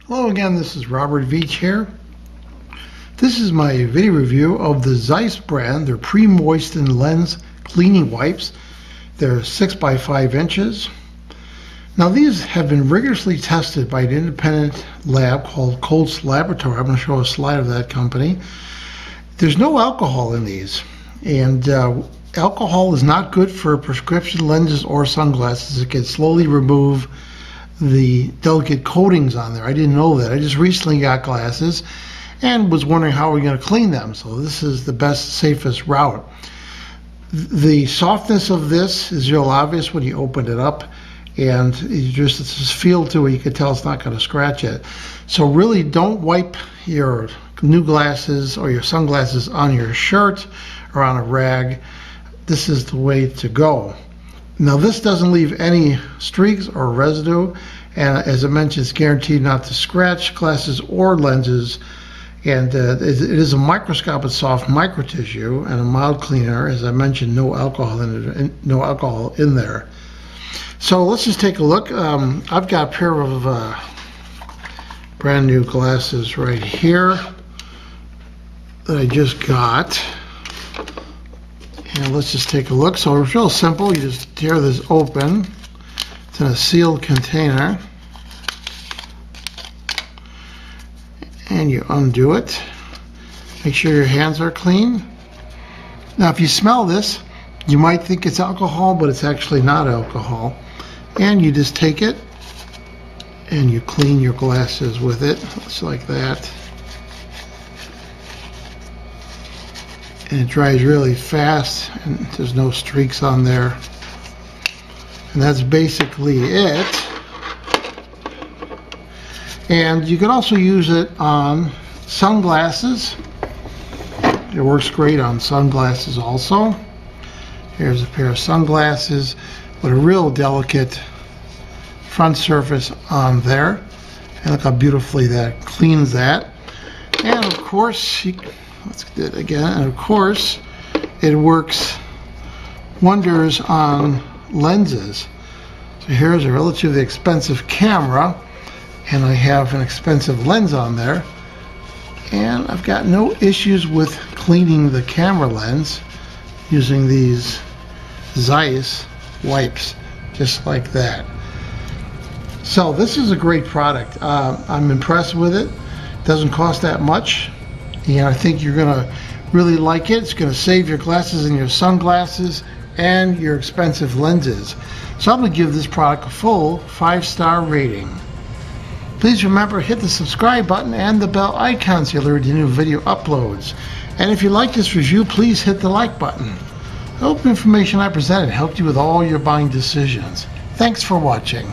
Hello again, this is Robert Veach here. This is my video review of the Zeiss brand, their Pre-Moistened lens cleaning wipes. They're 6 by 5 inches. Now these have been rigorously tested by an independent lab called Colt's Laboratory. I'm going to show a slide of that company. There's no alcohol in these, and alcohol is not good for prescription lenses or sunglasses. It can slowly remove the delicate coatings on there. I didn't know that. I just recently got glasses and was wondering how we're going to clean them. So this is the best, safest route. The softness of this is real obvious when you open it up, and you just, it's this feel to it. You can tell it's not going to scratch it. So really don't wipe your new glasses or your sunglasses on your shirt or on a rag. This is the way to go. Now this doesn't leave any streaks or residue, and as I mentioned, it's guaranteed not to scratch glasses or lenses. And it is a microscopic soft micro tissue and a mild cleaner. As I mentioned, no alcohol in there. So let's just take a look. I've got a pair of brand new glasses right here that I just got. And let's just take a look. So it's real simple. You just tear this open. It's in a sealed container. And you undo it. Make sure your hands are clean. Now if you smell this, you might think it's alcohol, but it's actually not alcohol. And you just take it and you clean your glasses with it, just like that. And it dries really fast, and there's no streaks on there. And that's basically it. And you can also use it on sunglasses. It works great on sunglasses also. Here's a pair of sunglasses with a real delicate front surface on there. And look how beautifully that cleans that. And of course, let's do it again. And of course, it works wonders on lenses. So here's a relatively expensive camera, and I have an expensive lens on there, and I've got no issues with cleaning the camera lens using these Zeiss wipes, just like that. So this is a great product. I'm impressed with it. It doesn't cost that much. And I think you're going to really like it. It's going to save your glasses and your sunglasses and your expensive lenses. So I'm going to give this product a full 5-star rating. Please remember, hit the subscribe button and the bell icon so you'll alert to new video uploads. And if you like this review, please hit the like button. I hope the information I presented helped you with all your buying decisions. Thanks for watching.